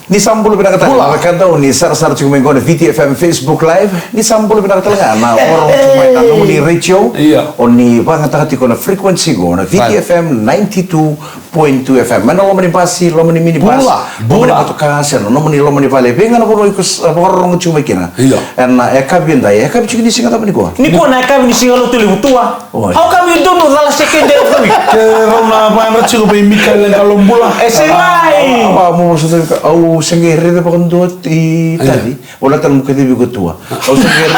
Ni sampul pinakatalan, kantau ni sar-sar cuma ngone VTFM Facebook Live, ni sampul pinakatalan na orang cuma nanu ni radio, oni pangatahati kona frekuensi gona VTFM 92.2 FM. Mana lo meni pasi, lo meni mini pas, lo meni batu kasen, lo meni pale. Bengan apa lo ikut orang cuma kina. Ena ekabin daya, ekabin cuma ni singa apa ni gua? Ni gua na ekabin ni singa lo tulis tua. How kami itu no salah sekender kami. Karena apa yang cuma pemikir yang kalau bola. Esengai. Apa mau maksudnya? Au sengere de pagondot tadi wala tan mukati bigo tua au sengere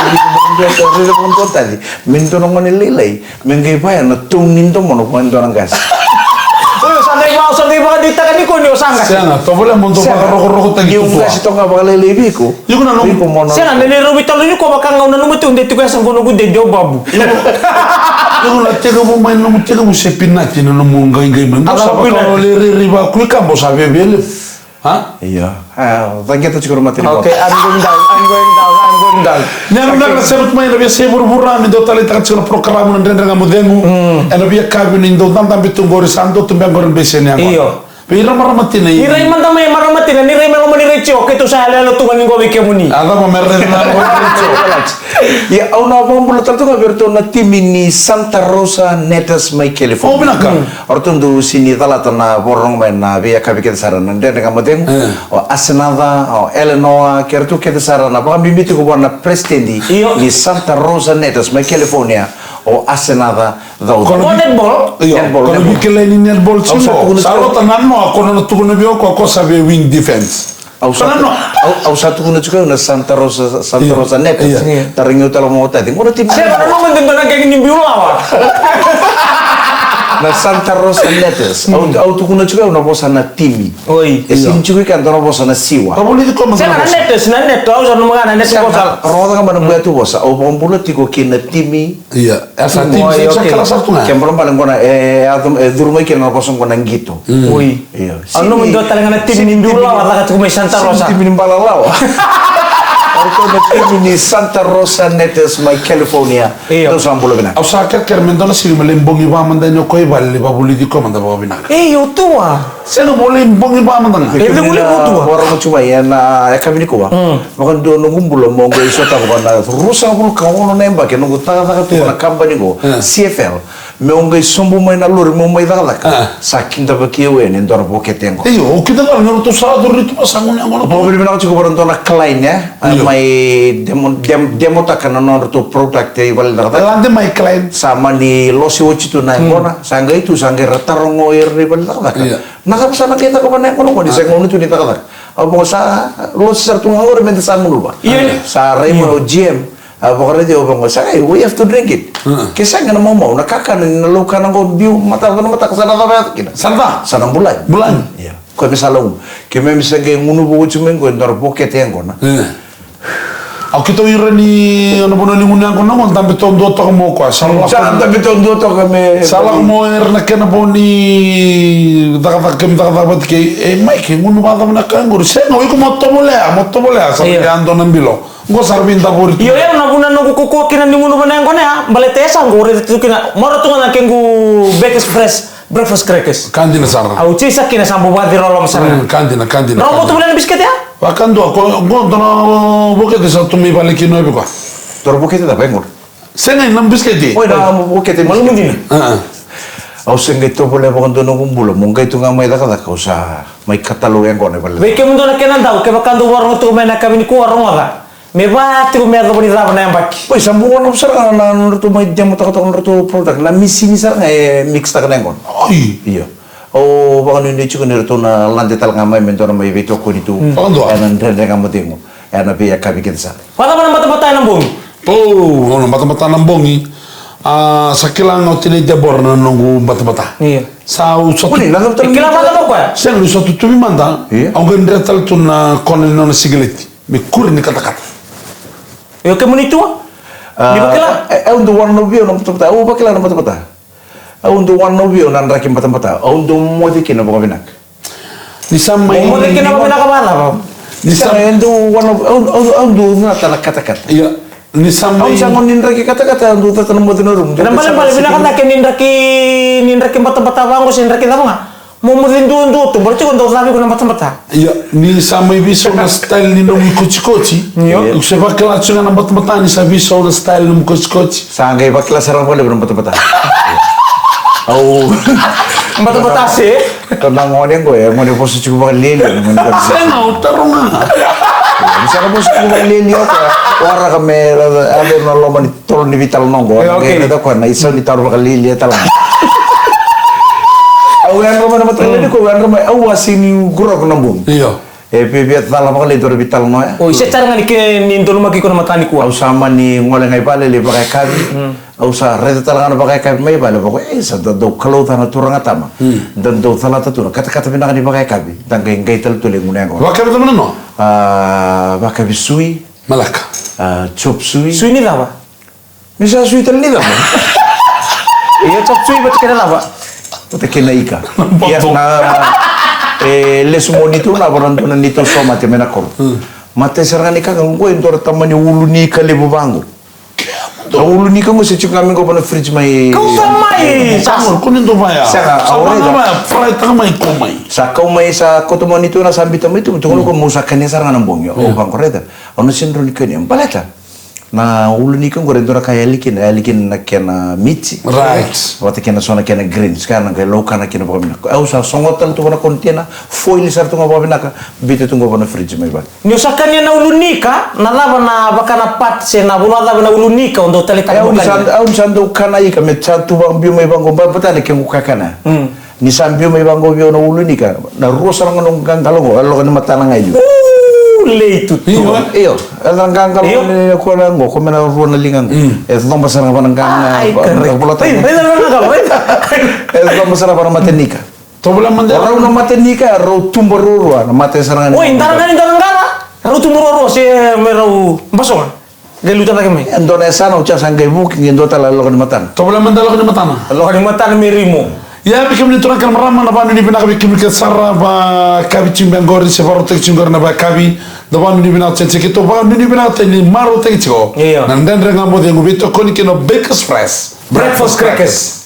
de pagondot tadi mento nang manililay mengay pa na tunin to mono kwento nang gas santai ba dita kan ko ni osanga siya to wala mo to roko tagi yung kasi to nga bakalele biko yung na no siya na nilero bitalo ni ko makanga na numito ndeti ko sa gono gude do babu yung na tega mo may no tega mo sepinati no mo ngai man sa ko le riba ku ka mo sabe bele. Hah? Iya. Thank you to mati. Okay, I'm going down. Nang nang sebut main lebih sebur buram itu tali tak cuma program nan rendang amudengu. Lebih kabin indo tantam bitung gori santo tumbang goren besenya. Iyo. Pira maramati na. Iray man tamay maramati na niray man mani recho kito sa halalo tungan ngo wike muni. Ada mamerre na recho. Ya, au na bom bulat tu ngaberto na timini Santa Rosa Netas mai California. Oh binaka. Ortundu sini talata na borong main na via kabiket sarana ndende ngamodeng. O Asenada, o Eleanor, kertu kete sarana pa bimbiti ko na presidendi ni Santa Rosa Netas mai California. O Asenada daw. Kono netball? Iya. Kono bikele ni netball sino. Salo tanan mo ako na tugon biyo ko sabi wing defense. Au satu kuna juga na Santa Rosa Netas. Taringo talo mo tadi. Ngono tim. Siapa na mo ndendo na kay ni biula. Na Santa Rosa Netas. Au tu kuna juga na bosa na timi. Oi. Esin juga kan na bosa na siwa. Kamu lihat kok mas. Siapa na Netas na neto au sa mga na neto bosa. Roda ka man buat tu bosa. Au pambulat tiko kina timi. Iya. Asa tim sa kala satu na. Kembali paling kona durumai kina na bosa kona ngito. Oi. Iya. Ano mo do talaga na tim ni biula wala ka kumay Santa Rosa. Timi ni balalaw. Orto na timi ni Santa Rosa Netas mai California. Itu sampulo bina. Au sa ka kermendona siri malembong iba mandano ko ibali ba politiko manda ba bina. Yo tua. Seno boleh iba mandana. Itu boleh tua. Orang cuma ya na kami ni ko ba. Makan do nungum bulo mo go iso ta ko na rusa ko ka wono nemba ke nungu ta tu na company go CFL. Me ongai sombo mai na lori mo mai dala ka. Sakinda ba kiwe ni ndor bo ketengo. Iyo, kita kan ngaruto sa do rito pasangon yang ngono. Mo bili na ko ko ron na client ya. Mai demo ta kana no to product e wal da. Lande mai client sama ni losi wochi tu na kona. Sangga itu sangga ratarongo ri wal da. Nakapasana kita ko na kono di sengon itu ni ta ka. Abo sa losi sartu ngawor men sa mulu ba. Sa remo GM. Pokoknya dia ngomong, saya, we have to drink it. Kisah nggak mau nakakan, nalukan ang biu mata kesana apa kita. Sana bulan. Iya. Kau misalnya, kami misalnya ngunu buku cuma ngau ntar pocket yang kau na. Aku kita irani ano po ni muna ko naman tapi tondo to mo ko salah tapi tondo to kami salah mo erna kena po ni tak bat ke Mike ngunu ba na kan guru se no ko motto boleh sa ando nan bilo ngo sarbinta por yo ya na bunan no ko kina ni ngunu ba na ngone ha balete sa ngore tu kina moro tu na kengu breakfast fresh breakfast crackers kandina sarna au chisa kina sambo ba di rolom sarna kandina robo tu bulan biscuit ya Wakando ako dono bukete sa tumi baliki no biko. Dor bukete da bengor. Senga nam bisketi. Oi na bukete malu mundina. Au senga to boleh bakando no gumbulo mongkai tu ngamai da kada kausa mai katalo yang kone bale. Beke mundo na kenan dau ke bakando warung tu mena kami ni ku warung wala. Me ba tu me do boni raba na mbaki. Oi sambuan obser na tu mai demo ta to product na misi misar mix ta kana ngon. Oi. Iya. Oh, bahkan ini juga nirto na lande tal ngamai mentor mai beto ko itu. Enan dende ngamutingo. Ena biya kabi kinsa. Wala man mata-mata nang bongi. Oh, ono mata-mata nang bongi. Sakilang otine debor na nungu mata-mata. Iya. Sa usatu. Uni lang tal. Kila mata mo kwa. Sen usatu tu manda. Ang ganda tal tu na konen na sigaleti. Me kuri ni kata-kata. Yo ke muni tu? Di bakala. Undo warno bio na mata-mata. Oh, bakala na mata-mata. Undo warno bio na rakim mata-mata. Undo mo dikin na binak. Ni samay. Mo dikin na binak bala ba? Ni samay undo warno undo na tal kata-kata. Iya. Ni samay. Ang sangon nindra ki kata-kata undo ta tanong mo tinurong. Nambala binak na kin nindra ki mata-mata bango sin nindra ki tama. Mau merindut tuh, berarti kau tahu sapi kau nampak tempat. Iya, ni sama ibiso na style ni nung kochi-kochi. Iya. Usah pakai langsung na tempat ni sa ibiso na style nung kochi-kochi. Sanggai bakla sarang boleh belum betul-betul. Oh, Tempat sih. tenang ngomong gue ya, mau di posisi cukup lele, Saya nggak tahu na. bisa kamu posisi cukup lele apa? Warna kami ada nolong di turun di vital nonggo, Oke. itu kan, iso ditaruh bakal lele talang. Awan rumah nama terlalu di awan rumah, awas ini gurau nambung. Iya. Biar talang bakal itu vital no ya. Oh, saya cara ngani ke nintu rumah kiko nama tani kuah. Au sama ni ngoleh ngai pale le pakai kabi. Au sa rete talangan pakai kabi mai pale pokok sa do kalau tanah turang atama. Dan do salah tu kata-kata pindah di pakai kabi. Dan ngai tel tu le nguneng. Wakil itu mana no? Pakai bisui, Malaka. chop sui. Sui ni lah, Pak. Bisa sui tel ni lah. Iya, cok sui baca kena lah, Pak. Kita kena ika. Ya na le semua itu na orang tu nito so mati menakor. Mate serangan ika nggo entor tamani ulu ni kale bubango. Ulu ni kamu sih kami kau pernah fridge mai. Kau samai. Samur, kunin tu maya. Saya Sama awalnya nama fry tamai komai. Sa kau mai sa koto mo nito na sambi tamo itu betul ko musa kanya sarang nambong yo. Oh bang koreta. Ono sindro ni kanya. Balata. Na ulu ni kan gore dora kaya likin na kena michi. Right. Wata kena sona kena green. Sekarang kaya loka na kena pamina. Au sa songotan tu na kontena foil sar tu ngapamina ka bite tu ngapana fridge mai ba. Nyusakannya na ulunika, na lava na bakana pat se na bula lava na ulunika untuk tali tak bukan. Au sando kana ika me chatu bang biu mai bango ba patane ke ngukakana. Ni sambiu mai bango biu na ulu nika. Na rusa nang galongo alo kan mata na ngai. Leitu tu. Iyo, ang kangkal ni ko na ngo ko mena ro na lingan. Es no masara pa ng Ay, kang correct. Ay, Es no masara pa matenika. Tu boleh mandar. Ora na matenika ro tumbo na mate sarangan. Oh, indarangan. Raru tumuro se merau basong. Gelutan lagi mai. Indonesia no cha sanggai booking indo tala lo kan matan. Tu boleh mandar lo kena matana. Lo kan mata mirimo. Ya bikin itu kan merama na banu ni bina bikin ke sarra ba kabi cimbangori se baru tek cinggor na ba kabi da banu ni bina tete ke to banu ni bina te ni maro tek ciko. Iya. Nan den renga mo de ngubito koni ke no Baker's Fresh. Breakfast crackers.